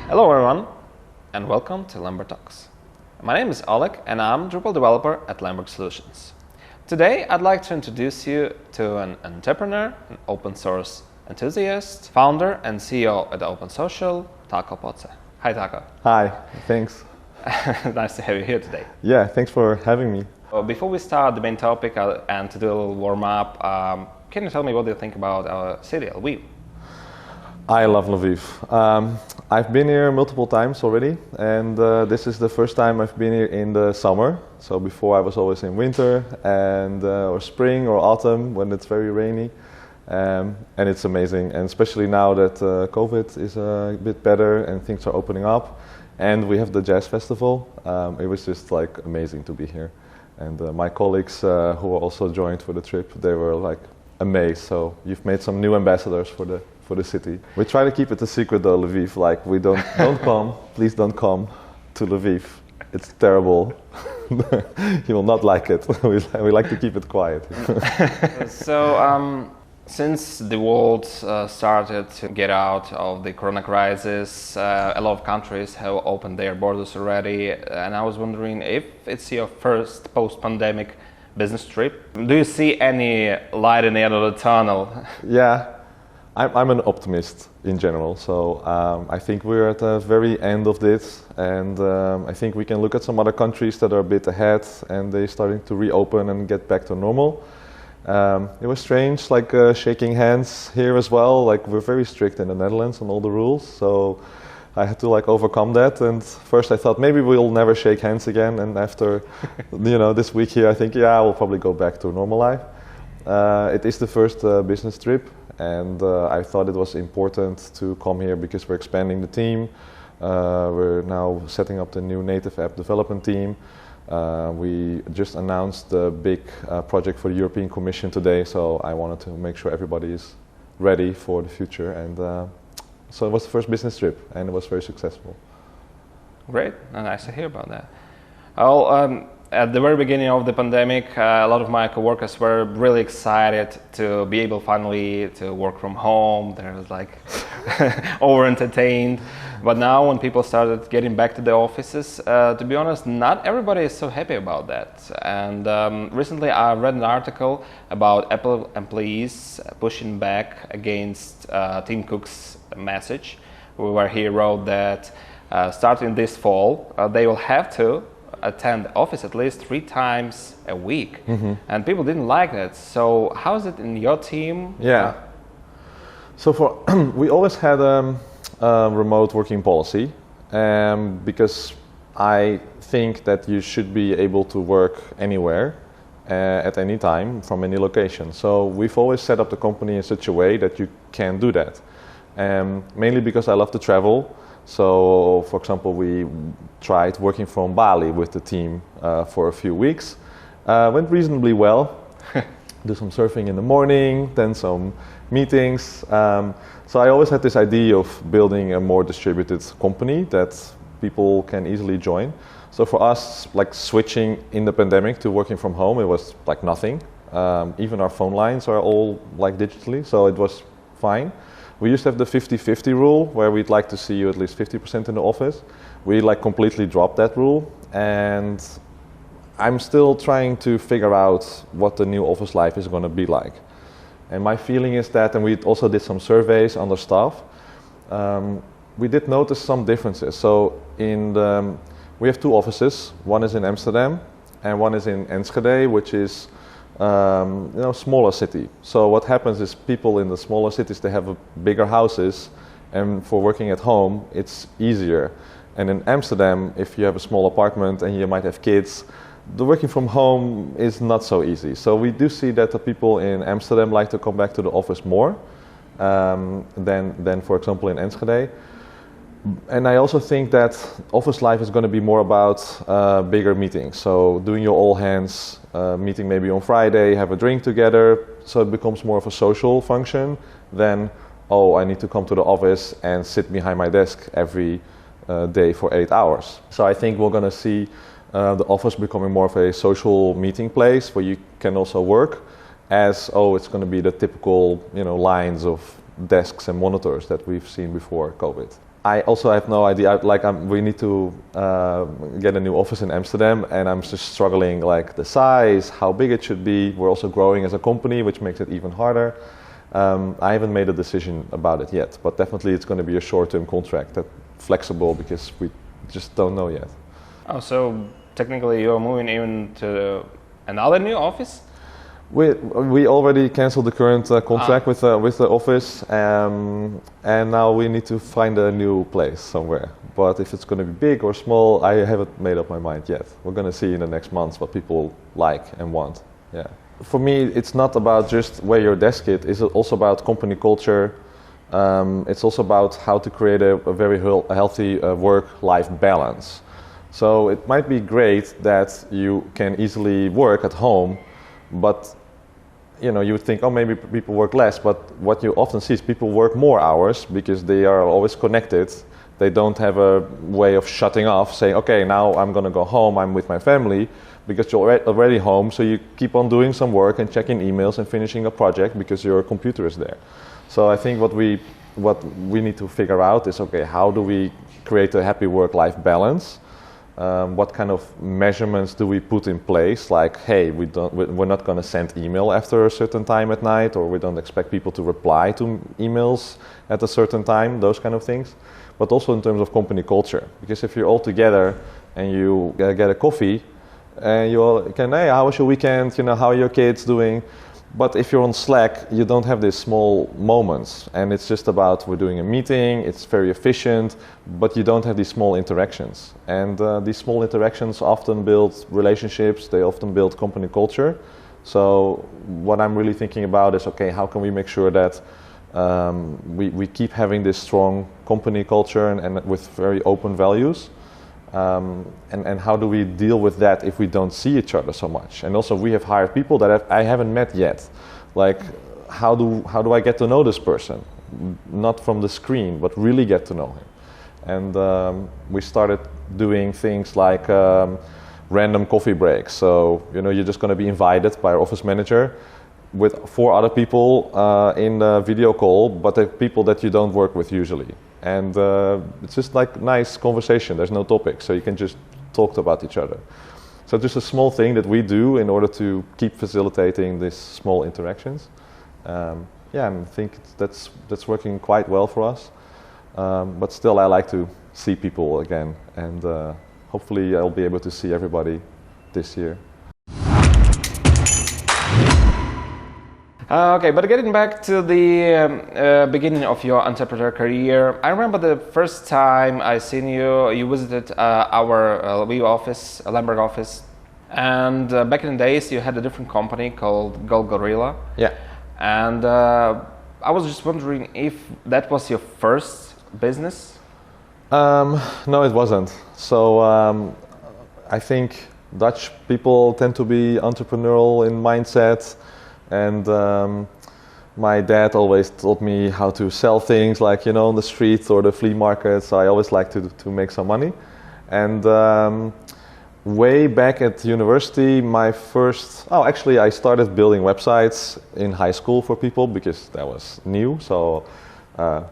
Hello everyone, and welcome to Lemberg Talks. My name is Oleh, and I'm Drupal developer at Lemberg Solutions. Today, I'd like to introduce you to an entrepreneur, an open source enthusiast, founder and CEO at Open Social, Taco Potze. Hi, Taco. Hi, thanks. Nice to have you here today. Yeah, thanks for having me. Before we start the main topic and to do a little warm up, can you tell me what you think about our city, Lviv? I love Lviv. I've been here multiple times already, and this is the first time I've been here in the summer. So before I was always in winter and or spring or autumn when it's very rainy, and it's amazing. And especially now that COVID is a bit better and things are opening up, and we have the jazz festival. It was just like amazing to be here. And my colleagues who also joined for the trip, they were like amazed. So you've made some new ambassadors for the city. We try to keep it a secret though, Lviv. Like we don't come, please don't come to Lviv. It's terrible. You will not like it. We like to keep it quiet. So, since the world started to get out of the corona crisis, a lot of countries have opened their borders already, and I was wondering if it's your first post-pandemic business trip. Do you see any light in the end of the tunnel? Yeah, I'm an optimist in general, so I think we're at the very end of this, and I think we can look at some other countries that are a bit ahead and they're starting to reopen and get back to normal. It was strange, like shaking hands here as well. Like we're very strict in the Netherlands on all the rules, so I had to like overcome that. And first I thought maybe we'll never shake hands again. And after, this week here, I think we'll probably go back to normal life. It is the first business trip, and I thought it was important to come here because we're expanding the team. We're now setting up the new native app development team. We just announced the big project for the European Commission today, so I wanted to make sure everybody is ready for the future. And so it was the first business trip, and it was very successful. Great, nice to hear about that. Well, at the very beginning of the pandemic, a lot of my coworkers were really excited to be able finally to work from home. They were like over-entertained. But now when people started getting back to the offices, to be honest, not everybody is so happy about that. And recently I read an article about Apple employees pushing back against Tim Cook's message, where he wrote that starting this fall, they will have to attend the office at least 3 times a week. Mm-hmm. And people didn't like that. So how is it in your team? Yeah. So we always had a remote working policy because I think that you should be able to work anywhere at any time from any location. So we've always set up the company in such a way that you can do that. Mainly because I love to travel. So, for example, we tried working from Bali with the team for a few weeks. Went reasonably well. Do some surfing in the morning, then some meetings. So I always had this idea of building a more distributed company that people can easily join. So for us, like switching in the pandemic to working from home, it was like nothing. Even our phone lines are all like digitally, so it was fine. We used to have the 50-50 rule, where we'd like to see you at least 50% in the office. We like completely dropped that rule, and I'm still trying to figure out what the new office life is going to be like. And my feeling is that, and we also did some surveys on the staff, we did notice some differences. So we have 2 offices. One is in Amsterdam, and one is in Enschede, which is smaller city. So what happens is people in the smaller cities, they have bigger houses, and for working at home, it's easier. And in Amsterdam, if you have a small apartment and you might have kids, the working from home is not so easy. So we do see that the people in Amsterdam like to come back to the office more than for example, in Enschede. And I also think that office life is going to be more about bigger meetings. So doing your all hands meeting maybe on Friday, have a drink together. So it becomes more of a social function than, I need to come to the office and sit behind my desk every day for 8 hours. So I think we're going to see the office becoming more of a social meeting place where you can also work as, it's going to be the typical, lines of desks and monitors that we've seen before COVID. I also have no idea. We need to get a new office in Amsterdam, and I'm just struggling like the size, how big it should be. We're also growing as a company, which makes it even harder. I haven't made a decision about it yet, but definitely it's going to be a short-term contract, that's flexible because we just don't know yet. Oh, so technically you're moving even to another new office? We already canceled the current contract with the office, and now we need to find a new place somewhere. But if it's going to be big or small, I haven't made up my mind yet. We're going to see in the next months what people like and want. Yeah. For me, it's not about just where your desk is. It's also about company culture. It's also about how to create a very healthy work-life balance. So it might be great that you can easily work at home, but you would think, oh, maybe people work less, but what you often see is people work more hours because they are always connected. They don't have a way of shutting off, saying, okay, now I'm going to go home, I'm with my family, because you're already home, so you keep on doing some work and checking emails and finishing a project because your computer is there. So I think what we need to figure out is, okay, how do we create a happy work-life balance? What kind of measurements do we put in place? Like, hey, we're not going to send email after a certain time at night, or we don't expect people to reply to emails at a certain time, those kind of things. But also in terms of company culture, because if you're all together and you get a coffee, and you all can, hey, how was your weekend? How are your kids doing? But if you're on Slack, you don't have these small moments, and it's just about we're doing a meeting, it's very efficient, but you don't have these small interactions. And these small interactions often build relationships, they often build company culture. So what I'm really thinking about is, okay, how can we make sure that we keep having this strong company culture and with very open values? And how do we deal with that if we don't see each other so much? And also we have hired people that I haven't met yet. Like, how do I get to know this person? Not from the screen, but really get to know him. And we started doing things like random coffee breaks. So, you're just going to be invited by our office manager with 4 other people in a video call, but they're people that you don't work with usually. And it's just like nice conversation. There's no topic, so you can just talk about each other. So just a small thing that we do in order to keep facilitating these small interactions. And I think that's working quite well for us. But still, I like to see people again, and hopefully I'll be able to see everybody this year. Okay, but getting back to the beginning of your entrepreneur career, I remember the first time I seen you. You visited our Lviv office, Lemberg office, and back in the days you had a different company called Gorilla. Yeah. And I was just wondering if that was your first business. No, it wasn't. So I think Dutch people tend to be entrepreneurial in mindset. And my dad always taught me how to sell things, like, on the street or the flea market. So I always liked to make some money. And way back at university, I started building websites in high school for people because that was new. So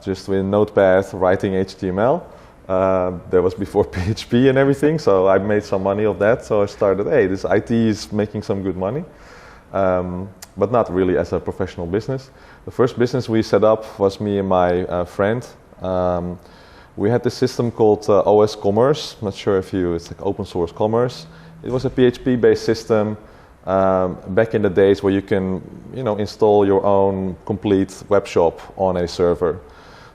just with Notepad, writing HTML. That was before PHP and everything. So I made some money of that. So I started, hey, this IT is making some good money. But not really as a professional business. The first business we set up was me and my friend. We had this system called OS Commerce. I'm not sure if it's like open source commerce. It was a PHP-based system back in the days where you can, install your own complete web shop on a server.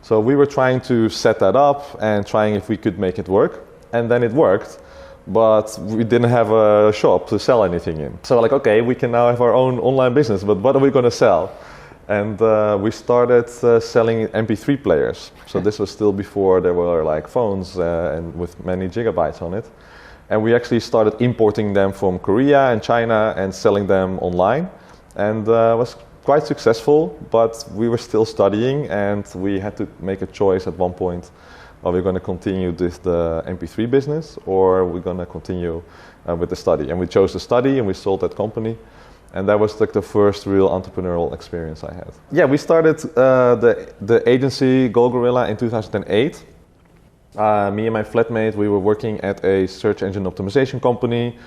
So we were trying to set that up and trying if we could make it work, and then it worked. But we didn't have a shop to sell anything in. So okay, we can now have our own online business, but what are we going to sell? And we started selling MP3 players. So this was still before there were like phones and with many gigabytes on it. And we actually started importing them from Korea and China and selling them online. And was quite successful, but we were still studying and we had to make a choice at one point. Are we going to continue with the MP3 business, or are we going to continue with the study? And we chose the study and we sold that company. And that was like the first real entrepreneurial experience I had. Yeah, we started the agency Gorilla in 2008. Me and my flatmate, we were working at a search engine optimization company.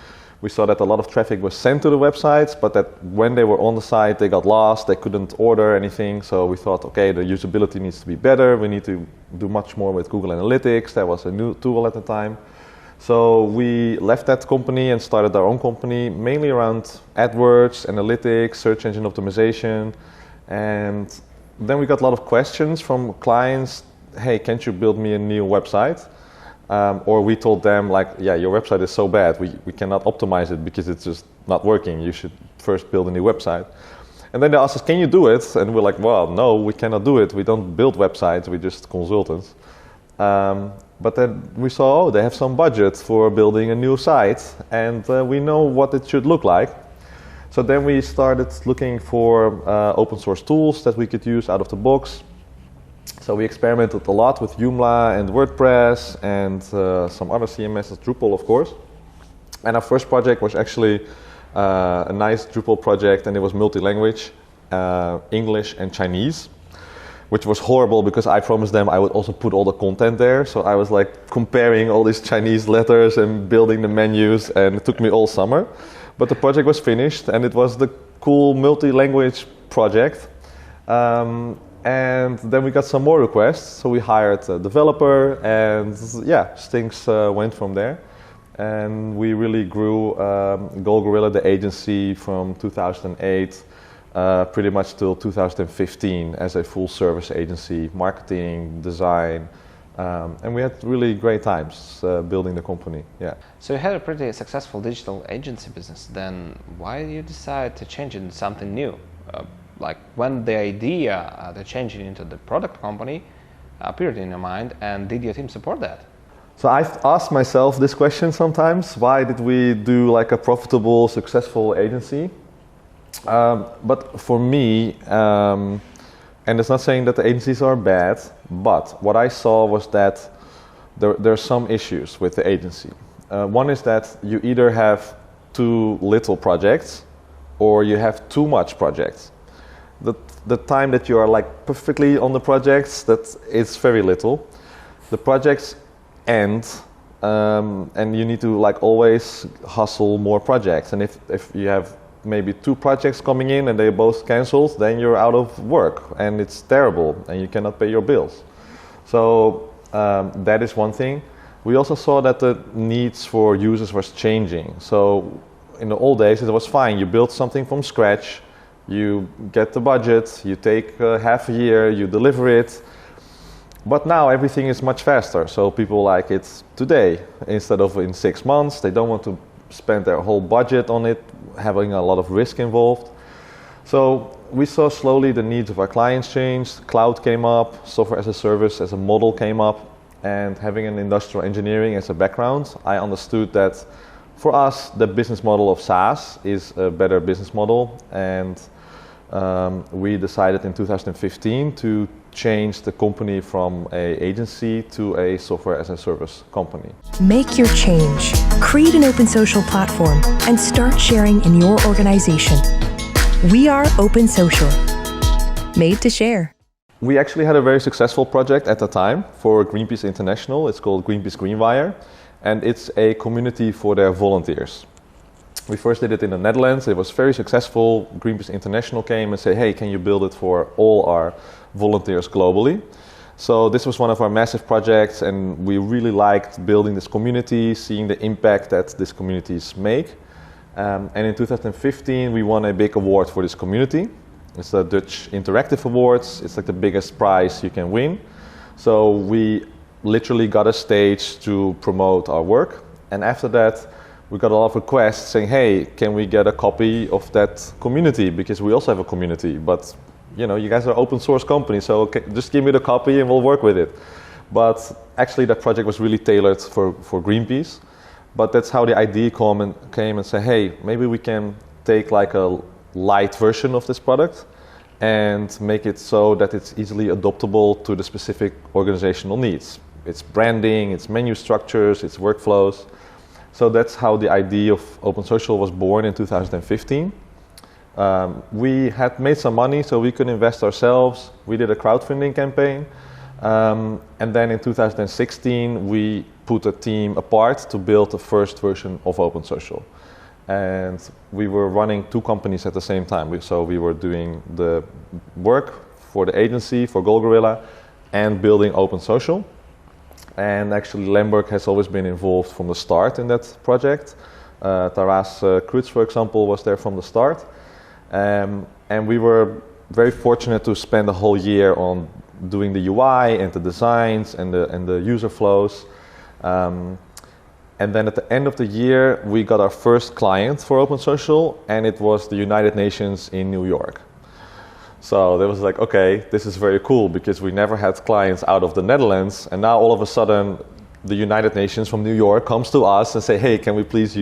We saw that a lot of traffic was sent to the websites, but that when they were on the site, they got lost, they couldn't order anything. So we thought, okay, the usability needs to be better. We need to do much more with Google Analytics. That was a new tool at the time. So we left that company and started our own company, mainly around AdWords, analytics, search engine optimization. And then we got a lot of questions from clients. Hey, can't you build me a new website? Or we told them, like, yeah, your website is so bad, we cannot optimize it because it's just not working. You should first build a new website. And then they asked us, can you do it? And we're like, well, no, we cannot do it. We don't build websites, we're just consultants. But then we saw, oh, they have some budget for building a new site, and we know what it should look like. So then we started looking for open source tools that we could use out of the box. So we experimented a lot with Joomla and WordPress and some other CMSs, Drupal of course. And our first project was actually a nice Drupal project, and it was multi-language, English and Chinese, which was horrible because I promised them I would also put all the content there. So I was like comparing all these Chinese letters and building the menus, and it took me all summer. But the project was finished, and it was the cool multi-language project. And then we got some more requests, so we hired a developer, and yeah, things went from there. And we really grew Gold Gorilla, the agency, from 2008 pretty much till 2015 as a full service agency, marketing, design, and we had really great times building the company. Yeah. So you had a pretty successful digital agency business. Then why did you decide to change it into something new? Like when the idea to change it into the product company appeared in your mind, and did your team support that? So I've asked myself this question sometimes: why did we do like a profitable, successful agency? But for me, and it's not saying that the agencies are bad, but what I saw was that there are some issues with the agency. One is that you either have too little projects or you have too much projects. The time that you are like perfectly on the projects, that is very little. The projects end, and you need to like always hustle more projects. And if you have maybe 2 projects coming in and they're both cancelled, then you're out of work and it's terrible and you cannot pay your bills. So that is one thing. We also saw that the needs for users was changing. So in the old days it was fine, you build something from scratch, you get the budget, you take half a year, you deliver it. But now everything is much faster, so people like it today instead of in 6 months. They don't want to spend their whole budget on it, having a lot of risk involved. So we saw slowly the needs of our clients changed. Cloud came up, software as a service as a model came up, and having an industrial engineering as a background, I understood that for us the business model of SaaS is a better business model, and we decided in 2015 to change the company from an agency to a software as a service company. Make your change. Create an open social platform and start sharing in your organization. We are Open Social, made to share. We actually had a very successful project at the time for Greenpeace International. It's called Greenpeace Greenwire, and it's a community for their volunteers. We first did it in the Netherlands. It was very successful. Greenpeace International came and said, hey, can you build it for all our volunteers globally? So this was one of our massive projects, and we really liked building this community, seeing the impact that these communities make. And in 2015, we won a big award for this community. It's the Dutch Interactive Awards. It's like the biggest prize you can win. So we literally got a stage to promote our work. And after that, we got a lot of requests saying, hey, can we get a copy of that community? Because we also have a community, but you know, you guys are an open source company, so just give me the copy and we'll work with it. But actually that project was really tailored for Greenpeace. But that's how the idea came and said, hey, maybe we can take like a light version of this product and make it so that it's easily adoptable to the specific organizational needs. It's branding, it's menu structures, it's workflows. So that's how the idea of Open Social was born in 2015. We had made some money, so we could invest ourselves. We did a crowdfunding campaign. And then in 2016, we put a team apart to build the first version of OpenSocial. And we were running 2 companies at the same time. So we were doing the work for the agency, for GoGorilla, and building OpenSocial. And actually Lemberg has always been involved from the start in that project. Taras Krutz, for example, was there from the start. And we were very fortunate to spend a whole year on doing the UI and the designs and the user flows. And then at the end of the year, we got our first client for OpenSocial, and it was the United Nations in New York. So that was like, okay, this is very cool, because we never had clients out of the Netherlands, and now all of a sudden, the United Nations from New York comes to us and say, hey, can we please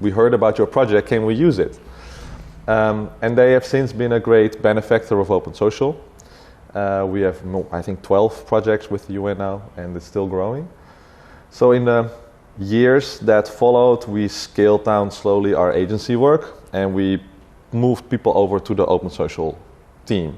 we heard about your project, can we use it? And they have since been a great benefactor of OpenSocial. We have, I think, 12 projects with the UN now, and it's still growing. So in the years that followed, we scaled down slowly our agency work, and we moved people over to the OpenSocial team.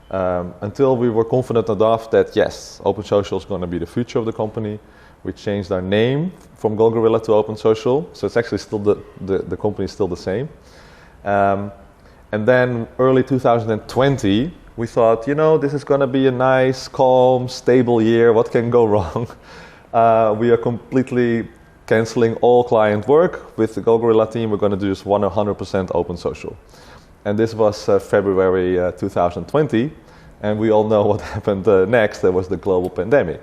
Until we were confident enough that, yes, OpenSocial is going to be the future of the company. We changed our name from GoGorilla to OpenSocial, so it's actually still the company is still the same. And then early 2020, we thought, this is going to be a nice, calm, stable year. What can go wrong? We are completely canceling all client work. With the GoGorilla team, we're going to do just 100% OpenSocial. And this was February 2020, and we all know what happened next. There was the global pandemic,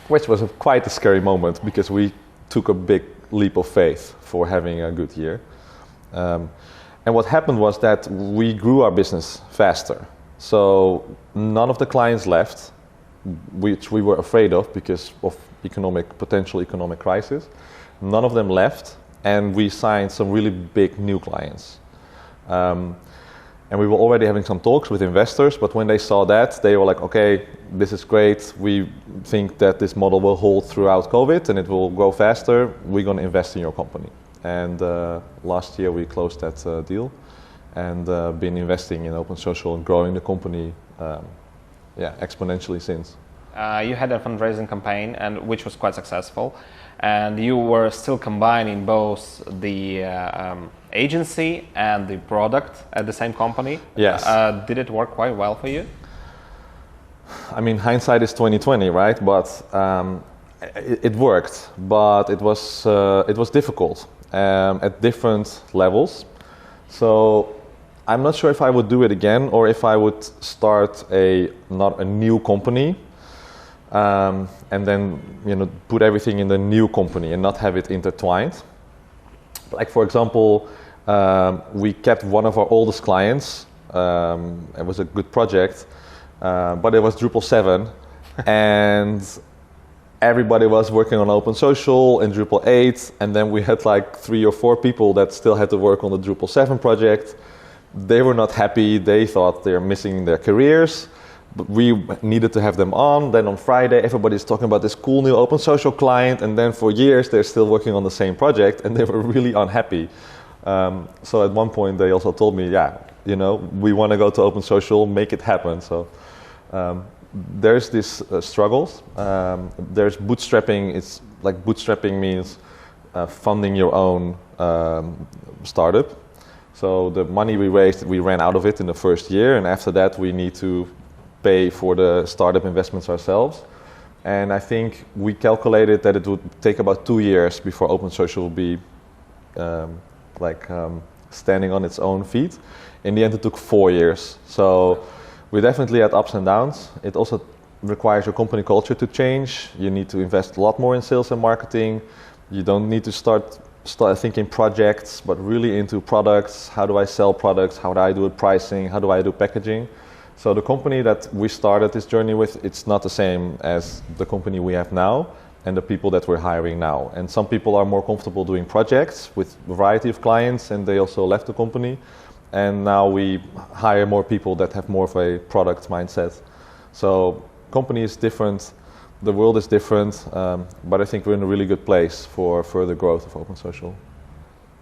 which was quite a scary moment, because we took a big leap of faith for having a good year. And what happened was that we grew our business faster. So none of the clients left, which we were afraid of because of potential economic crisis. None of them left, and we signed some really big new clients. And we were already having some talks with investors, but when they saw that, they were like, okay, this is great. We think that this model will hold throughout COVID and it will grow faster. We're going to invest in your company. And last year we closed that deal and been investing in OpenSocial and growing the company exponentially since. You had a fundraising campaign, and which was quite successful, and you were still combining both the agency and the product at the same company. Yes. Did it work quite well for you? I mean, hindsight is 20/20, right? But it worked, but it was difficult at different levels. So I'm not sure if I would do it again, or if I would start not a new company. And then put everything in the new company and not have it intertwined. Like, for example, we kept one of our oldest clients. It was a good project, but it was Drupal 7, and everybody was working on OpenSocial and Drupal 8, and then we had like 3 or 4 people that still had to work on the Drupal 7 project. They were not happy. They thought they were missing their careers. But we needed to have them on. Then on Friday, everybody's talking about this cool new OpenSocial client, and then for years they're still working on the same project, and they were really unhappy. So at one point they also told me, we want to go to OpenSocial, make it happen. So there's these struggles. There's bootstrapping. It's like bootstrapping means funding your own startup. So the money we raised, we ran out of it in the first year, and after that we need to pay for the startup investments ourselves. And I think we calculated that it would take about 2 years before OpenSocial would be standing on its own feet. In the end, it took 4 years. So we definitely had ups and downs. It also requires your company culture to change. You need to invest a lot more in sales and marketing. You don't need to start thinking projects, but really into products. How do I sell products? How do I do pricing? How do I do packaging? So the company that we started this journey with, it's not the same as the company we have now and the people that we're hiring now. And some people are more comfortable doing projects with a variety of clients, and they also left the company. And now we hire more people that have more of a product mindset. So company is different, the world is different, but I think we're in a really good place for further growth of OpenSocial.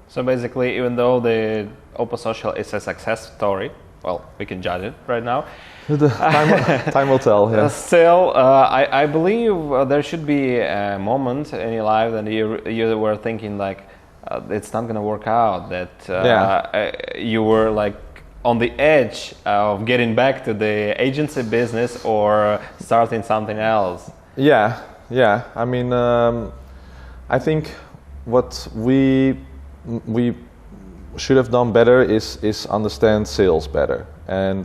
So basically, even though the OpenSocial is a success story, well, we can judge it right now. Time will tell. Yeah. Still, I believe there should be a moment in your life that you were thinking like it's not gonna work out. That you were like on the edge of getting back to the agency business or starting something else. Yeah. I mean, I think what we should have done better is understand sales better. And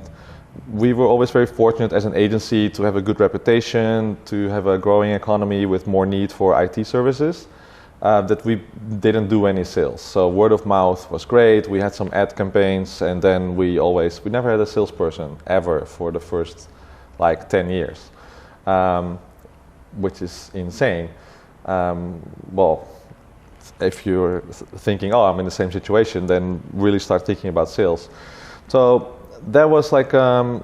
we were always very fortunate as an agency to have a good reputation, to have a growing economy with more need for IT services, that we didn't do any sales. So word of mouth was great. We had some ad campaigns, and then we never had a salesperson ever for the first like 10 years, which is insane. Well, if you're thinking, oh, I'm in the same situation, then really start thinking about sales. So that was like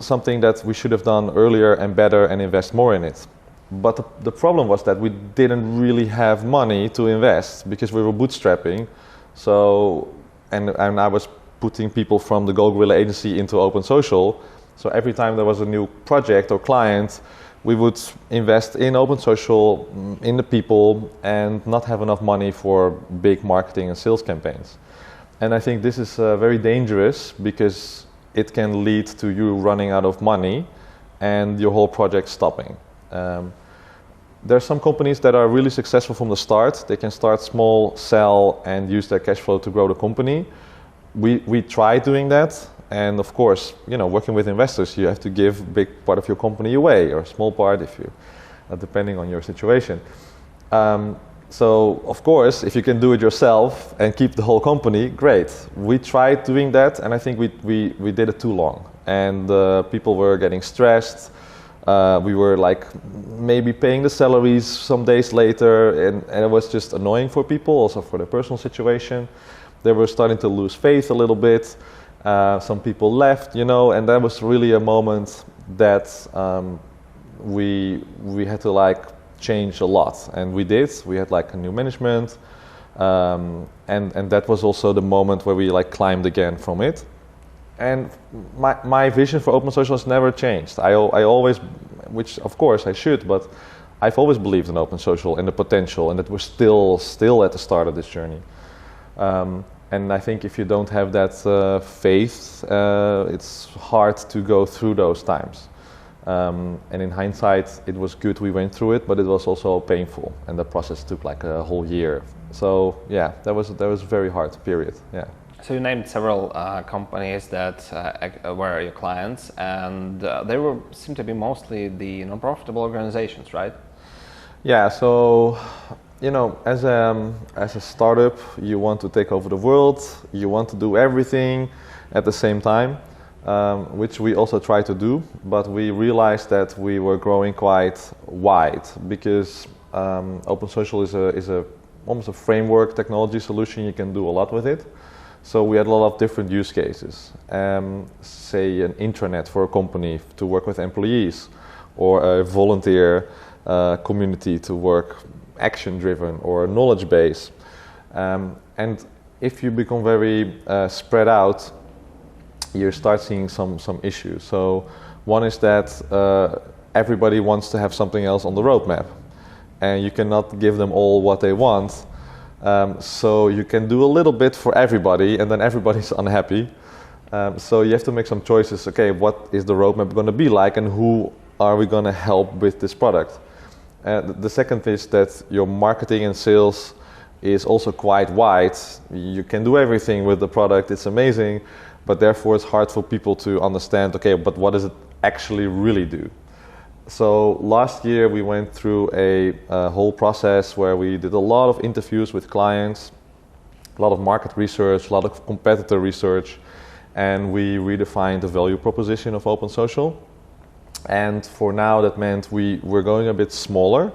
something that we should have done earlier and better and invest more in it. But the problem was that we didn't really have money to invest because we were bootstrapping. So, and I was putting people from the Go Gorilla agency into Open Social. So every time there was a new project or client, we would invest in Open Social, in the people, and not have enough money for big marketing and sales campaigns. And I think this is very dangerous because it can lead to you running out of money and your whole project stopping. There are some companies that are really successful from the start. They can start small, sell, and use their cash flow to grow the company. We tried doing that. And of course, working with investors, you have to give a big part of your company away, or a small part, if you, depending on your situation. So of course, if you can do it yourself and keep the whole company, great. We tried doing that, and I think we did it too long. And people were getting stressed. We were like maybe paying the salaries some days later, and it was just annoying for people, also for their personal situation. They were starting to lose faith a little bit. Some people left, and that was really a moment that we had to like change a lot, and we did. We had like a new management, and that was also the moment where we like climbed again from it. And my vision for Open Social has never changed. I always, which of course I should, but I've always believed in Open Social and the potential, and that we're still at the start of this journey. And I think if you don't have that faith, it's hard to go through those times. And in hindsight, it was good we went through it, but it was also painful, and the process took like a whole year. So yeah, that was a very hard period. Yeah. So you named several companies that were your clients, and they seem to be mostly the non-profitable organizations, right? Yeah. So, as a startup, you want to take over the world. You want to do everything at the same time, which we also try to do. But we realized that we were growing quite wide because Open Social is almost a framework technology solution. You can do a lot with it. So we had a lot of different use cases. Say an intranet for a company to work with employees, or a volunteer community to work action-driven, or knowledge base. And if you become very spread out, you start seeing some issues. So one is that everybody wants to have something else on the roadmap, and you cannot give them all what they want. So you can do a little bit for everybody, and then everybody's unhappy. So you have to make some choices. Okay, what is the roadmap going to be like, and who are we going to help with this product? The second is that your marketing and sales is also quite wide. You can do everything with the product, it's amazing, but therefore it's hard for people to understand, okay, but what does it actually really do? So last year we went through a whole process where we did a lot of interviews with clients, a lot of market research, a lot of competitor research, and we redefined the value proposition of Open Social. And for now that meant we were going a bit smaller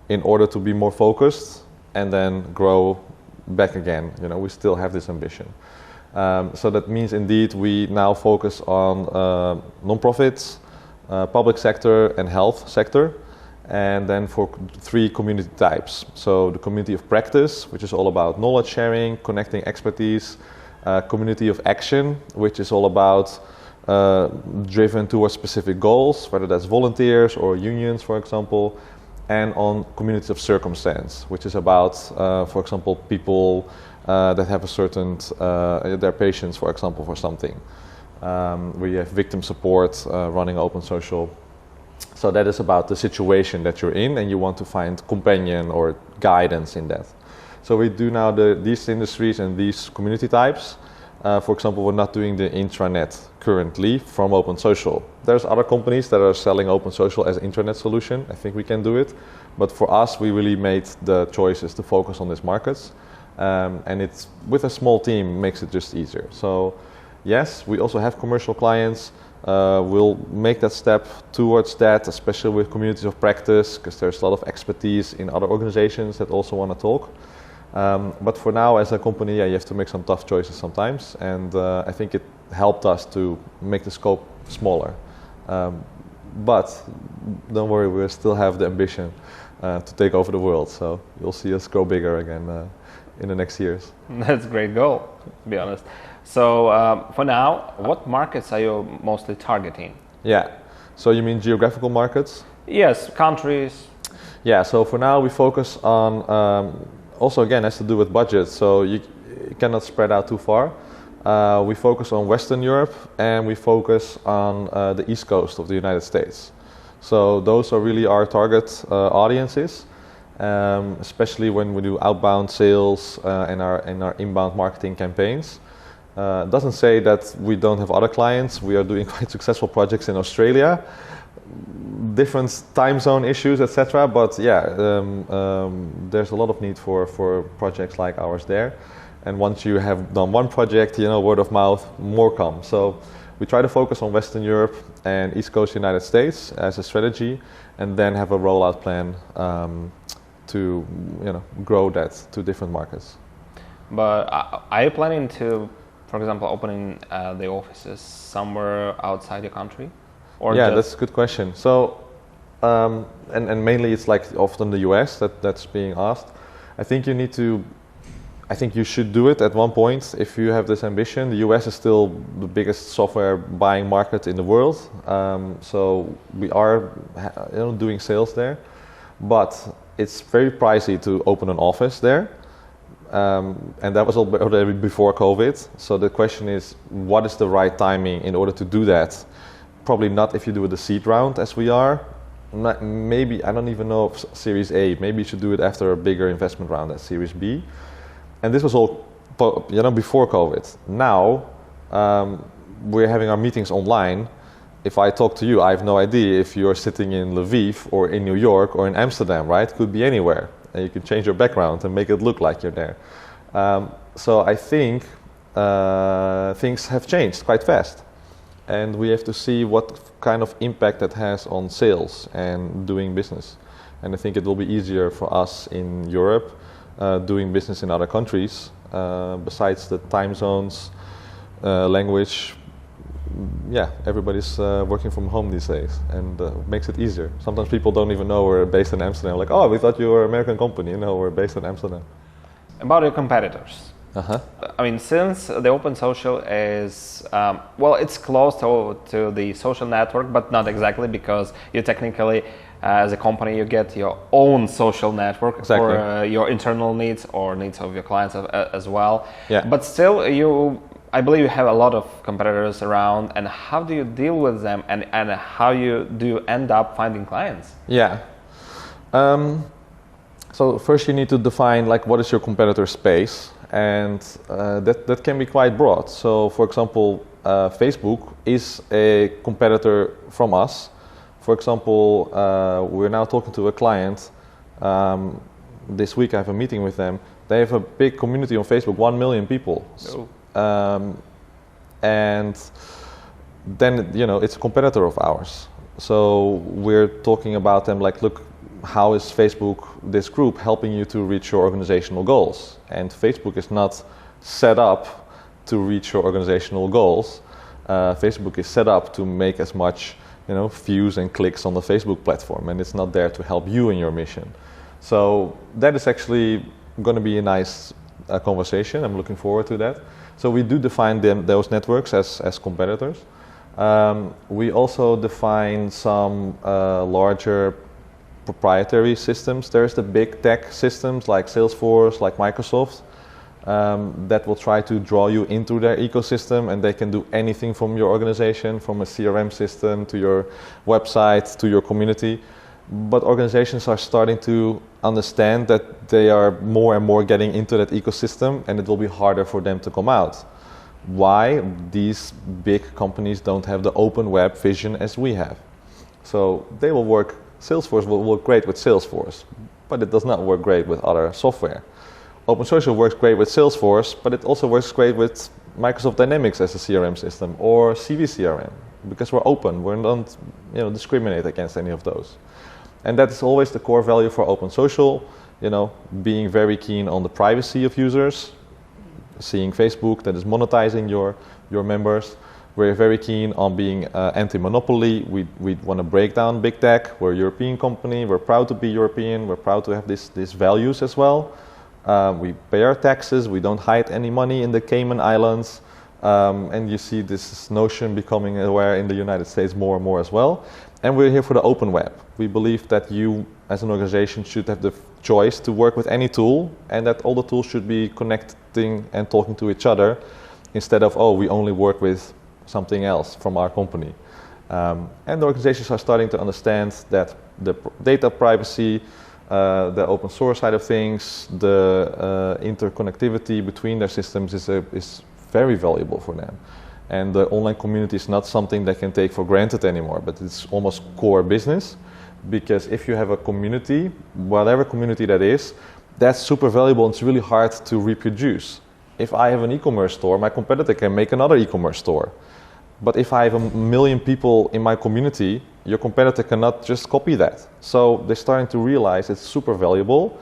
in order to be more focused and then grow back again. We still have this ambition. So that means indeed we now focus on non-profits, public sector and health sector, and then for 3 community types. So the community of practice, which is all about knowledge sharing, connecting expertise, community of action, which is all about driven towards specific goals, whether that's volunteers or unions, for example, and on communities of circumstance, which is about, for example, people that have a certain, their patients, for example, for something. We have victim support running Open Social. So that is about the situation that you're in, and you want to find companion or guidance in that. So we do now these industries and these community types. For example, we're not doing the intranet currently from Open Social. There's other companies that are selling Open Social as an intranet solution. I think we can do it. But for us, we really made the choices to focus on these markets. And it's, with a small team, makes it just easier. So yes, we also have commercial clients. We'll make that step towards that, especially with communities of practice, because there's a lot of expertise in other organizations that also want to talk. But for now, as a company, you have to make some tough choices sometimes, and I think it helped us to make the scope smaller. But don't worry, we still have the ambition to take over the world, so you'll see us grow bigger again in the next years. That's a great goal, to be honest. So for now, what markets are you mostly targeting? Yeah, so you mean geographical markets? Yes, countries. Yeah, so for now we focus on, also again has to do with budget, so you cannot spread out too far. We focus on Western Europe, and we focus on the East Coast of the United States. So those are really our target audiences, especially when we do outbound sales and our inbound marketing campaigns. Doesn't say that we don't have other clients. We are doing quite successful projects in Australia, different time zone issues, etc. But yeah, there's a lot of need for projects like ours there. And once you have done one project, word of mouth, more come. So we try to focus on Western Europe and East Coast United States as a strategy, and then have a rollout plan to grow that to different markets. But are you planning to, for example, opening the offices somewhere outside your country? Or yeah, that's a good question. So, and mainly it's like often the US that's being asked. I think you should do it at one point if you have this ambition. The US is still the biggest software buying market in the world. So we are doing sales there, but it's very pricey to open an office there. And that was already before COVID. So the question is, what is the right timing in order to do that? Probably not if you do the seed round as we are. Maybe, I don't even know if Series A, maybe you should do it after a bigger investment round at Series B. And this was all before COVID. Now, we're having our meetings online. If I talk to you, I have no idea if you're sitting in Lviv or in New York or in Amsterdam, right? Could be anywhere. And you can change your background and make it look like you're there. So I think things have changed quite fast. And we have to see what kind of impact that has on sales and doing business. And I think it will be easier for us in Europe doing business in other countries, besides the time zones, language. Yeah, everybody's working from home these days, and makes it easier. Sometimes people don't even know we're based in Amsterdam. Like, oh, we thought you were an American company. No, we're based in Amsterdam. About your competitors. I mean, since the Open Social is, it's close to the social network, but not exactly, because you technically, as a company, you get your own social network for your internal needs or needs of your clients as well. Yeah. But still, I believe you have a lot of competitors around, and how do you deal with them, and how do you end up finding clients? Yeah. So first you need to define what is your competitor space, and that can be quite broad. So for example, Facebook is a competitor from us. For example, we're now talking to a client. This week I have a meeting with them. They have a big community on Facebook, 1 million people. Oh. And then it's a competitor of ours. So we're talking about them look, how is Facebook, this group, helping you to reach your organizational goals? And Facebook is not set up to reach your organizational goals. Facebook is set up to make as much views and clicks on the Facebook platform, and it's not there to help you in your mission. So that is actually going to be a nice conversation. I'm looking forward to that. So we do define those networks as competitors. We also define some larger proprietary systems. There's the big tech systems like Salesforce, like Microsoft, that will try to draw you into their ecosystem, and they can do anything from your organization, from a CRM system to your website to your community. But organizations are starting to understand that they are more and more getting into that ecosystem, and it will be harder for them to come out. Why? These big companies don't have the open web vision as we have. So they will work, Salesforce will work great with Salesforce, but it does not work great with other software. OpenSocial works great with Salesforce, but it also works great with Microsoft Dynamics as a CRM system or CV CRM, because we're open. We don't discriminate against any of those. And that is always the core value for OpenSocial, being very keen on the privacy of users, seeing Facebook that is monetizing your members. We're very keen on being anti-monopoly. We want to break down big tech. We're a European company. We're proud to be European. We're proud to have these values as well. We pay our taxes. We don't hide any money in the Cayman Islands. And you see this notion becoming aware in the United States more and more as well. And we're here for the open web. We believe that you, as an organization, should have the choice to work with any tool, and that all the tools should be connecting and talking to each other, instead of, we only work with something else from our company. And the organizations are starting to understand that the data privacy, the open source side of things, the interconnectivity between their systems is very valuable for them. And the online community is not something they can take for granted anymore, but it's almost core business. Because if you have a community, whatever community that is, that's super valuable and it's really hard to reproduce. If I have an e-commerce store, my competitor can make another e-commerce store. But if I have 1 million people in my community, your competitor cannot just copy that. So they're starting to realize it's super valuable,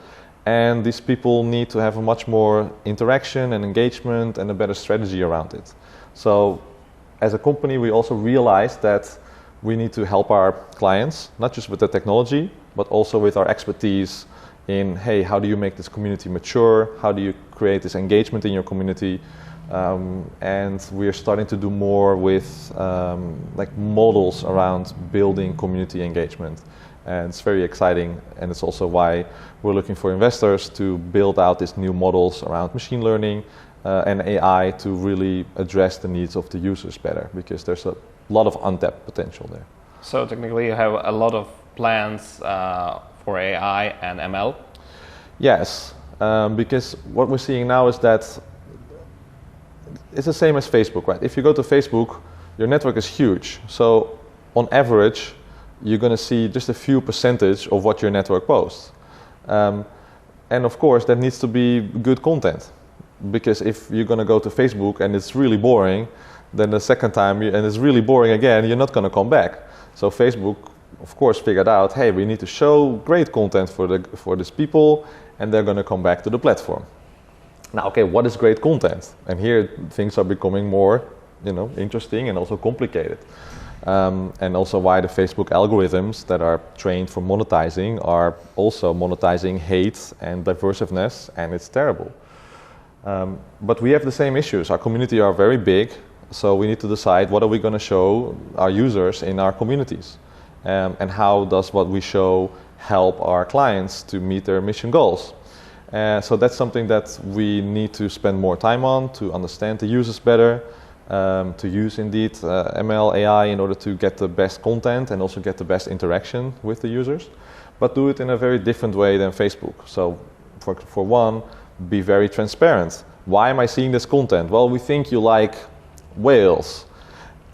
and these people need to have a much more interaction and engagement and a better strategy around it. So as a company, we also realized that we need to help our clients, not just with the technology, but also with our expertise in, hey, how do you make this community mature? How do you create this engagement in your community? And we're starting to do more with models around building community engagement. And it's very exciting, and it's also why we're looking for investors to build out these new models around machine learning and AI to really address the needs of the users better, because there's a lot of untapped potential there. So technically you have a lot of plans for AI and ML? Yes, because what we're seeing now is that it's the same as Facebook, right? If you go to Facebook, your network is huge. So on average, you're going to see just a few percentage of what your network posts. And of course, that needs to be good content. Because if you're going to go to Facebook and it's really boring, then the second time, and it's really boring again, you're not going to come back. So Facebook, of course, figured out, hey, we need to show great content for these people, and they're going to come back to the platform. Now, okay, what is great content? And here things are becoming more, interesting and also complicated. And also why the Facebook algorithms that are trained for monetizing are also monetizing hate and diversiveness, and it's terrible. But we have the same issues. Our community are very big, so we need to decide what are we going to show our users in our communities, and how does what we show help our clients to meet their mission goals. So that's something that we need to spend more time on, to understand the users better, to use indeed ML, AI in order to get the best content and also get the best interaction with the users, but do it in a very different way than Facebook. So for one, be very transparent. Why am I seeing this content? Well, we think you like whales.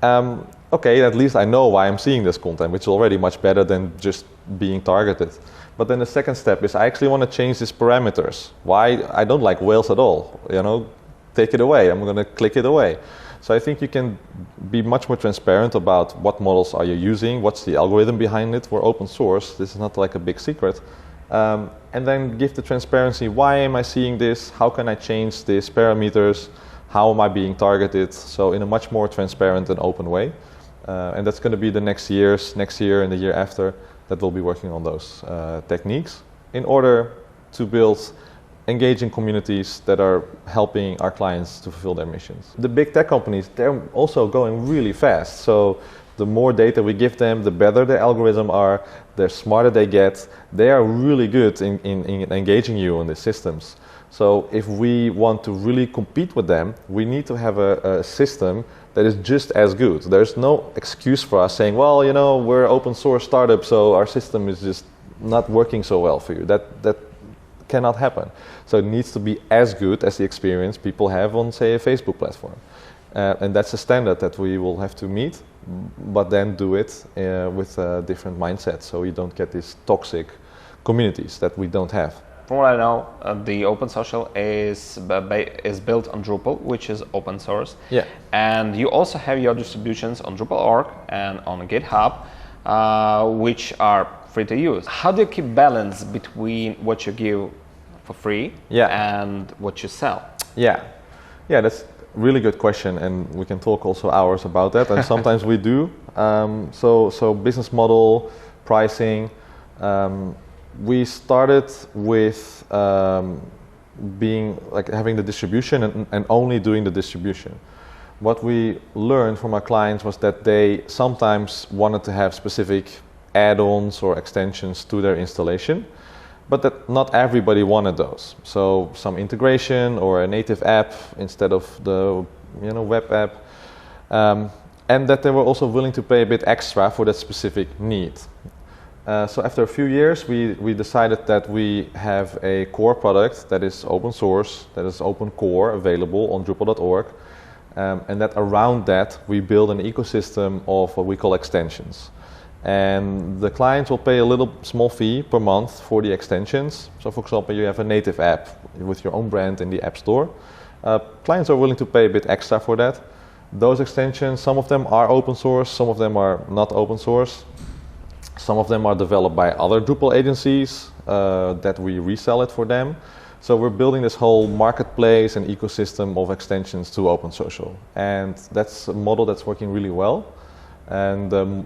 Okay, at least I know why I'm seeing this content, which is already much better than just being targeted. But then the second step is I actually want to change these parameters. Why? I don't like whales at all. Take it away. I'm going to click it away. So I think you can be much more transparent about what models are you using, what's the algorithm behind it. We're open source. This is not like a big secret. And then give the transparency. Why am I seeing this? How can I change these parameters? How am I being targeted? So in a much more transparent and open way. And that's going to be the next year and the year after that we'll be working on those techniques in order to build engage in communities that are helping our clients to fulfill their missions. The big tech companies, they're also going really fast. So the more data we give them, the better their algorithms are, the smarter they get. They are really good in engaging you in the systems. So if we want to really compete with them, we need to have a system that is just as good. There's no excuse for us saying, well, you know, we're an open source startup, so our system is just not working so well for you. That cannot happen. So it needs to be as good as the experience people have on, say, a Facebook platform. And that's a standard that we will have to meet, but then do it with a different mindset, so you don't get these toxic communities that we don't have. From what I know, the Open Social is built on Drupal, which is open source. Yeah. And you also have your distributions on Drupal.org and on GitHub, which are free to use. How do you keep balance between what you give for free and what you sell? Yeah, that's a really good question, and we can talk also hours about that, and sometimes we do. So business model, pricing. We started with having the distribution and only doing the distribution. What we learned from our clients was that they sometimes wanted to have specific add-ons or extensions to their installation, but that not everybody wanted those. So some integration or a native app instead of the web app, and that they were also willing to pay a bit extra for that specific need. So after a few years, we decided that we have a core product that is open source, that is open core, available on Drupal.org, and that around that we build an ecosystem of what we call extensions. And the clients will pay a little small fee per month for the extensions. So for example, you have a native app with your own brand in the App Store. Clients are willing to pay a bit extra for that. Those extensions, some of them are open source, some of them are not open source. Some of them are developed by other Drupal agencies that we resell it for them. So we're building this whole marketplace and ecosystem of extensions to Open Social. And that's a model that's working really well. And the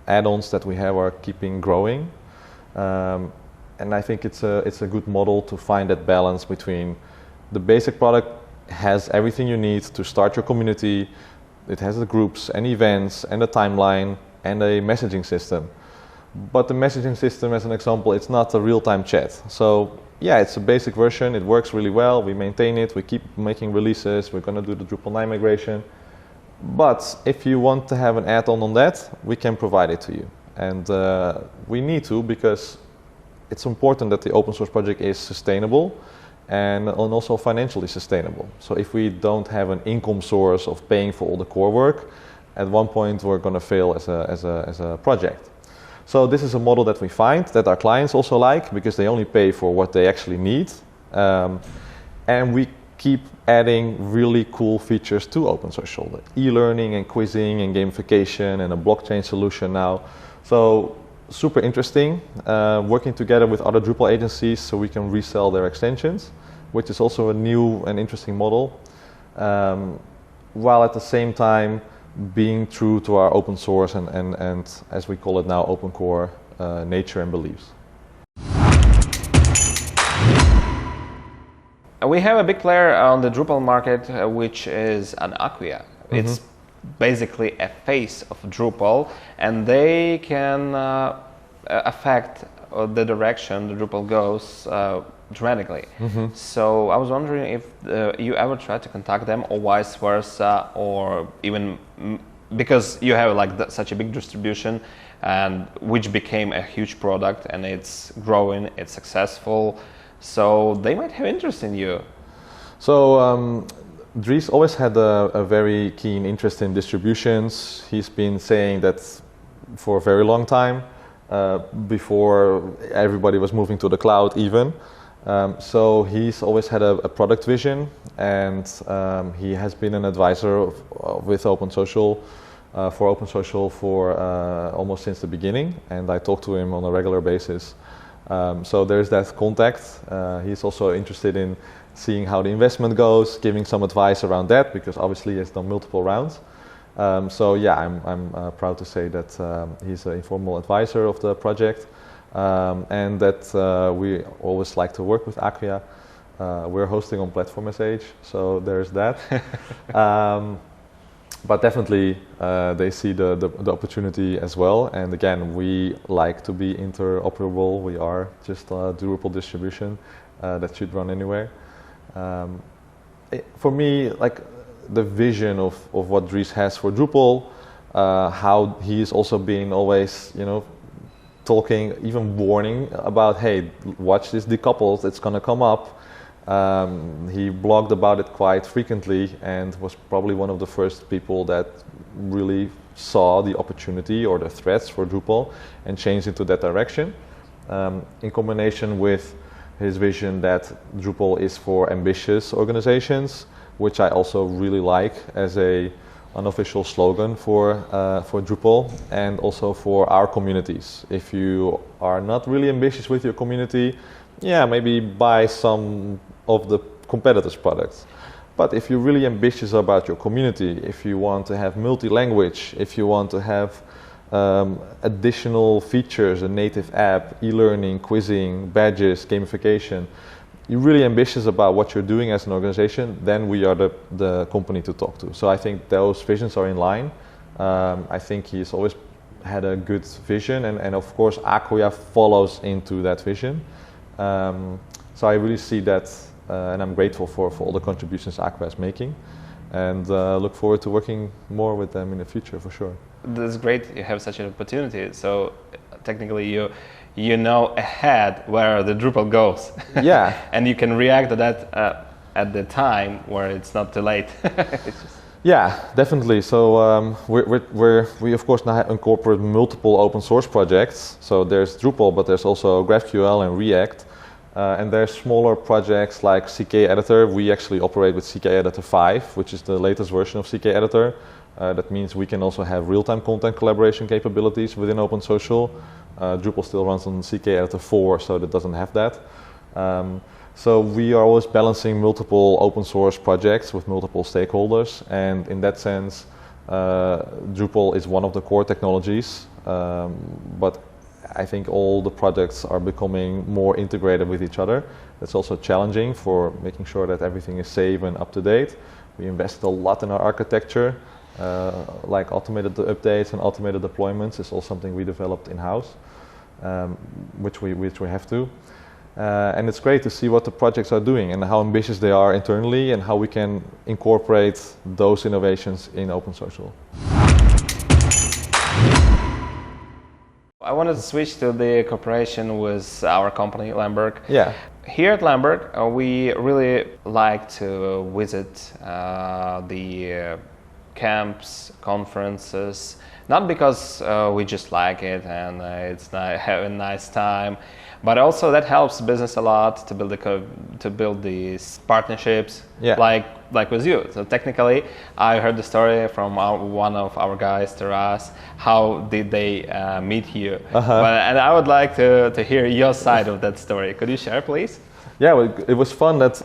add-ons that we have are keeping growing. And I think it's a good model to find that balance between the basic product has everything you need to start your community. It has the groups and events and a timeline and a messaging system. But the messaging system, as an example, it's not a real-time chat. So yeah, it's a basic version. It works really well. We maintain it. We keep making releases. We're going to do the Drupal 9 migration. But if you want to have an add-on on that, we can provide it to you. And we need to, because it's important that the open source project is sustainable and also financially sustainable. So if we don't have an income source of paying for all the core work, at one point we're going to fail as a project. So this is a model that we find that our clients also like, because they only pay for what they actually need. And we keep adding really cool features to Open Social, like e-learning and quizzing and gamification and a blockchain solution now. So super interesting, working together with other Drupal agencies so we can resell their extensions, which is also a new and interesting model, while at the same time being true to our open source and as we call it now, open core nature and beliefs. We have a big player on the Drupal market, which is withAcquia. Mm-hmm. It's basically a face of Drupal, and they can affect the direction the Drupal goes dramatically. Mm-hmm. So I was wondering if you ever tried to contact them, or vice versa, or even because you have like such a big distribution, and which became a huge product, and it's growing, it's successful. So they might have interest in you. So Dries always had a very keen interest in distributions. He's been saying that for a very long time, before everybody was moving to the cloud even. So he's always had a product vision, and he has been an advisor with Open Social, for almost since the beginning, and I talk to him on a regular basis. So there's that contact. He's also interested in seeing how the investment goes, giving some advice around that, because obviously he has done multiple rounds. So yeah, I'm proud to say that he's an informal advisor of the project, and that we always like to work with withAcquia. We're hosting on Platform SH, so there's that. But definitely they see the opportunity as well. And again, we like to be interoperable. We are just a Drupal distribution that should run anywhere. For me, like the vision of what Dries has for Drupal, how he's also been always, talking, even warning about, hey, watch this decoupled, it's going to come up. He blogged about it quite frequently and was probably one of the first people that really saw the opportunity or the threats for Drupal and changed into that direction. In combination with his vision that Drupal is for ambitious organizations, which I also really like as a unofficial slogan for Drupal and also for our communities. If you are not really ambitious with your community, maybe buy some of the competitors' products. But if you're really ambitious about your community, if you want to have multi-language, if you want to have additional features, a native app, e-learning, quizzing, badges, gamification, you're really ambitious about what you're doing as an organization, then we are the company to talk to. So I think those visions are in line. I think he's always had a good vision, and of course withAcquia follows into that vision. So I really see that, and I'm grateful for all the contributions withAcquia is making, and look forward to working more with them in the future for sure. That's great you have such an opportunity. So technically you know ahead where the Drupal goes. Yeah. And you can react to that at the time where it's not too late. Yeah, definitely. So we of course now incorporate multiple open source projects. So there's Drupal, but there's also GraphQL and React. And there's smaller projects like CK Editor. We actually operate with CK Editor 5, which is the latest version of CK Editor. That means we can also have real-time content collaboration capabilities within Open Social. Drupal still runs on CK Editor 4, so that doesn't have that. So we are always balancing multiple open source projects with multiple stakeholders, and in that sense, Drupal is one of the core technologies, but I think all the projects are becoming more integrated with each other. That's also challenging for making sure that everything is safe and up to date. We invested a lot in our architecture, like automated updates and automated deployments is all something we developed in-house, which we have to. And it's great to see what the projects are doing and how ambitious they are internally and how we can incorporate those innovations in Open Social. I wanted to switch to the cooperation with our company, Lemberg. Yeah. Here at Lemberg, we really like to visit the camps, conferences, not because we just like it and it's have a nice time, but also that helps business a lot to build these partnerships, like with you. So technically, I heard the story from one of our guys, Taras. How did they meet you? And I would like to hear your side of that story. Could you share, please? Yeah, well, it was fun that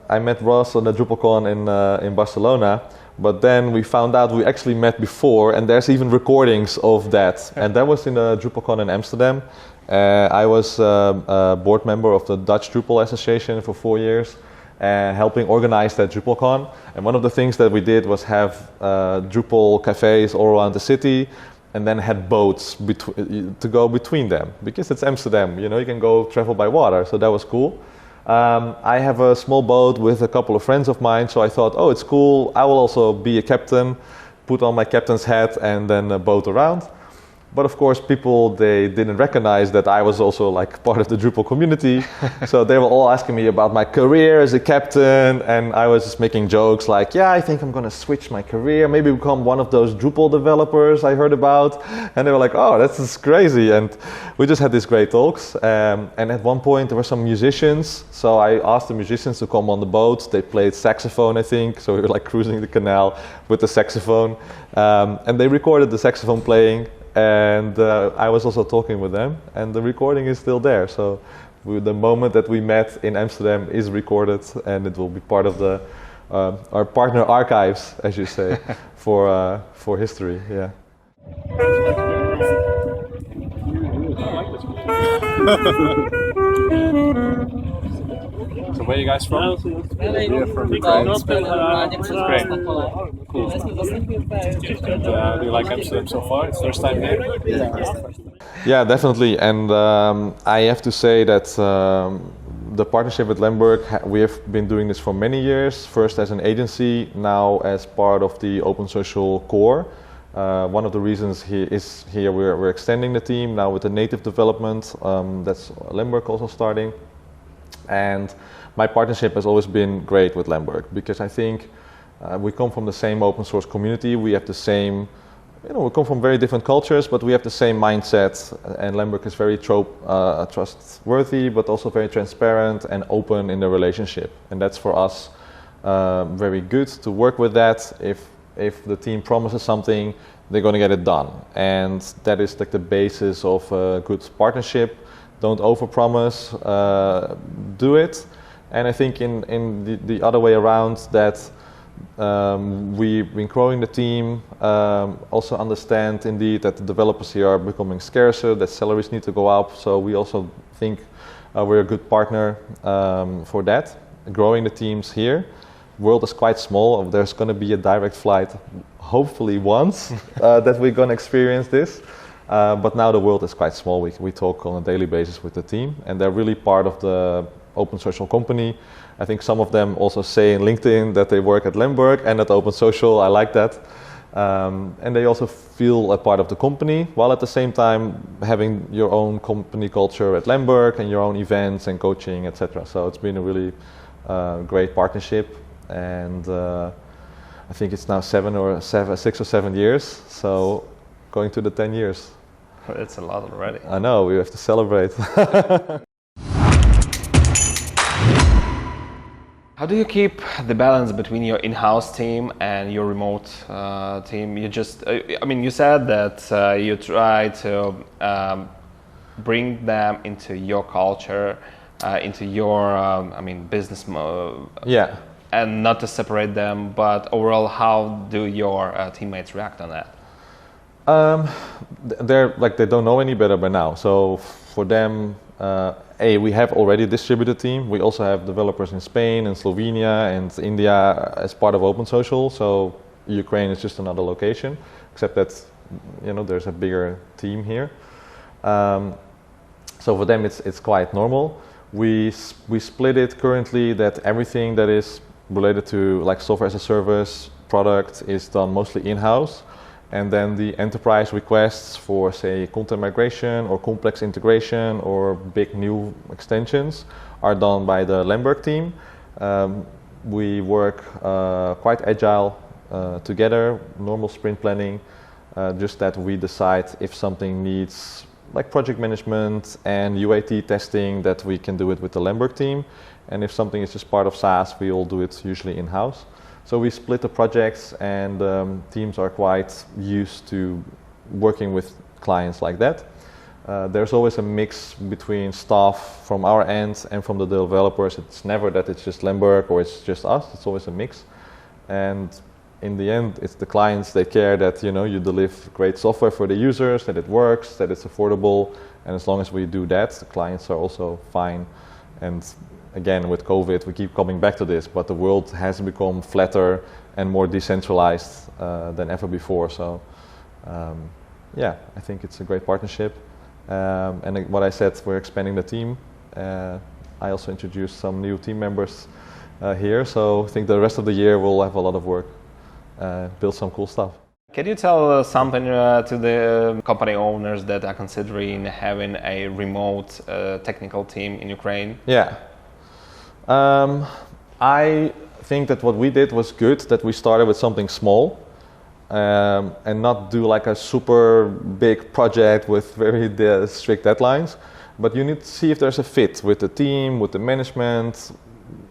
I met Ross on the DrupalCon in Barcelona. But then we found out we actually met before, and there's even recordings of that. And that was in the DrupalCon in Amsterdam. I was a board member of the Dutch Drupal Association for 4 years, helping organize that DrupalCon. And one of the things that we did was have Drupal cafes all around the city, and then had boats to go between them. Because it's Amsterdam, you can go travel by water, so that was cool. I have a small boat with a couple of friends of mine, so I thought, oh, it's cool, I will also be a captain, put on my captain's hat and then boat around. But of course, people, they didn't recognize that I was also like part of the Drupal community. So they were all asking me about my career as a captain, and I was just making jokes like, yeah, I think I'm going to switch my career, maybe become one of those Drupal developers I heard about. And they were like, oh, that's just crazy. And we just had these great talks. And at one point, there were some musicians. So I asked the musicians to come on the boat. They played saxophone, I think. So we were like cruising the canal with the saxophone. And they recorded the saxophone playing. And I was also talking with them, and the recording is still there. So the moment that we met in Amsterdam is recorded, and it will be part of the our partner archives, as you say, for history. Yeah. So where are you guys from? We're from Ukraine. Ukraine. Cool. And, do you like Amsterdam so far? It's first time here? Yeah, definitely. And I have to say that the partnership with Lemberg, we have been doing this for many years. First as an agency, now as part of the Open Social core. One of the reasons here we're extending the team now with the native development. That's Lemberg also starting. And my partnership has always been great with Lemberg because I think we come from the same open source community. We have the same, we come from very different cultures, but we have the same mindset. And Lemberg is very trustworthy, but also very transparent and open in the relationship. And that's for us very good to work with that. If the team promises something, they're going to get it done. And that is like the basis of a good partnership. Don't overpromise, do it. And I think in the other way around that we've been growing the team, also understand indeed that the developers here are becoming scarcer, that salaries need to go up. So we also think we're a good partner for that, growing the teams here. World is quite small. There's going to be a direct flight, hopefully once, that we're going to experience this. But now the world is quite small. We talk on a daily basis with the team, and they're really part of the Open Social company. I think some of them also say in LinkedIn that they work at Lemberg and at Open Social. I like that. And they also feel a part of the company, while at the same time having your own company culture at Lemberg and your own events and coaching, etc. So it's been a really great partnership. And I think it's now 6 or 7 years, so going to the 10 years. That's a lot already. I know, we have to celebrate. How do you keep the balance between your in-house team and your remote team? You said that you try to bring them into your culture, into your, business mode. Yeah. And not to separate them, but overall, how do your teammates react on that? They don't know any better by now. So for them, we have already a distributed team. We also have developers in Spain and Slovenia and India as part of Open Social. So Ukraine is just another location, except that there's a bigger team here. So for them, it's quite normal. We split it currently that everything that is related to like software as a service product is done mostly in-house, and then the enterprise requests for say content migration or complex integration or big new extensions are done by the Lemberg team. We work quite agile together, normal sprint planning, just that we decide if something needs like project management and UAT testing, that we can do it with the Lemberg team. And if something is just part of SaaS, we all do it usually in-house. So we split the projects, and teams are quite used to working with clients like that. There's always a mix between staff from our end and from the developers. It's never that it's just Lemberg or it's just us. It's always a mix. And in the end, it's the clients, they care that you deliver great software for the users, that it works, that it's affordable. And as long as we do that, the clients are also fine. And again, with COVID, we keep coming back to this, but the world has become flatter and more decentralized than ever before. So, I think it's a great partnership. And what I said, we're expanding the team. I also introduced some new team members here, so I think the rest of the year we'll have a lot of work, build some cool stuff. Can you tell something to the company owners that are considering having a remote technical team in Ukraine? Yeah. I think that what we did was good, that we started with something small and not do like a super big project with very strict deadlines, but you need to see if there's a fit with the team, with the management,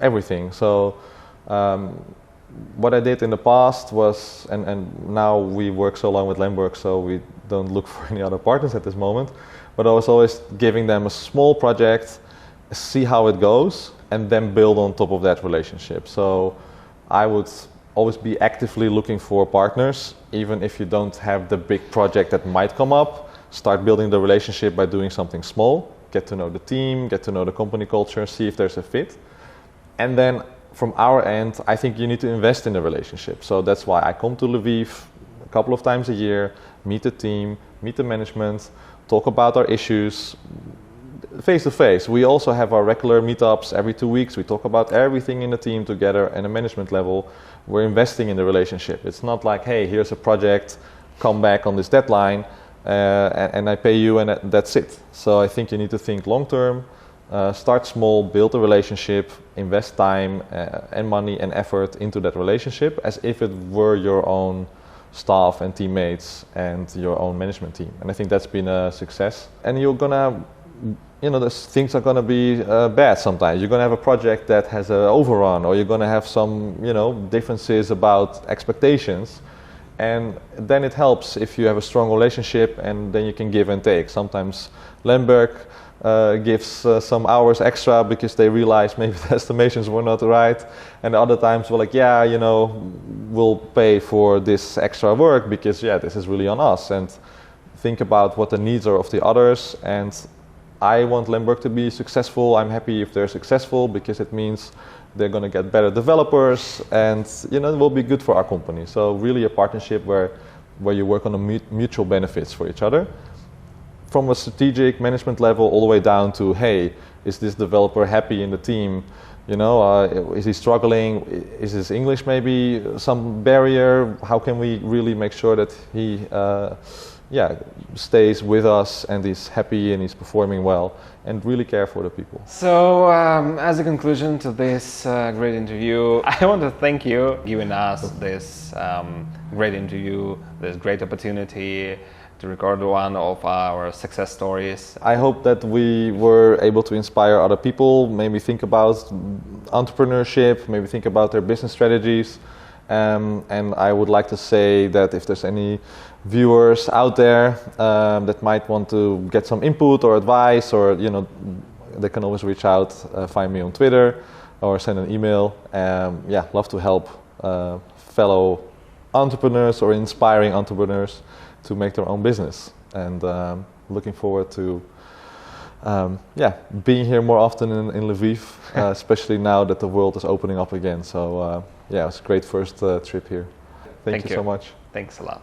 everything. So what I did in the past was, and now we work so long with Lemberg, so we don't look for any other partners at this moment, but I was always giving them a small project, see how it goes, and then build on top of that relationship. So I would always be actively looking for partners, even if you don't have the big project that might come up. Start building the relationship by doing something small, get to know the team, get to know the company culture, see if there's a fit. And then from our end, I think you need to invest in the relationship. So that's why I come to Lviv a couple of times a year, meet the team, meet the management, talk about our issues face to face. We also have our regular meetups every 2 weeks. We talk about everything in the team together and a management level. We're investing in the relationship. It's not like, hey, here's a project, come back on this deadline, and I pay you and that's it. So I think you need to think long term, start small, build a relationship, invest time and money and effort into that relationship as if it were your own staff and teammates and your own management team. And I think that's been a success. And you're gonna, things are gonna be bad sometimes. You're gonna have a project that has an overrun, or you're gonna have some, differences about expectations. And then it helps if you have a strong relationship, and then you can give and take. Sometimes Lemberg gives some hours extra because they realize maybe the estimations were not right, and other times we're like, we'll pay for this extra work because this is really on us, and think about what the needs are of the others. And I want Lemberg to be successful. I'm happy if they're successful because it means they're going to get better developers, and it will be good for our company. So really a partnership where you work on the mutual benefits for each other. From a strategic management level all the way down to, hey, is this developer happy in the team? Is he struggling? Is his English maybe some barrier? How can we really make sure that he stays with us and is happy and he's performing well, and really care for the people. So as a conclusion to this great interview, I want to thank you giving us this great interview, this great opportunity to record one of our success stories. I hope that we were able to inspire other people, maybe think about entrepreneurship, maybe think about their business strategies. And I would like to say that if there's any viewers out there that might want to get some input or advice, or they can always reach out, find me on Twitter or send an email. Love to help fellow entrepreneurs or inspiring entrepreneurs to make their own business. And looking forward to being here more often in Lviv, especially now that the world is opening up again. So it was a great first trip here. Thank you so much. Thanks a lot.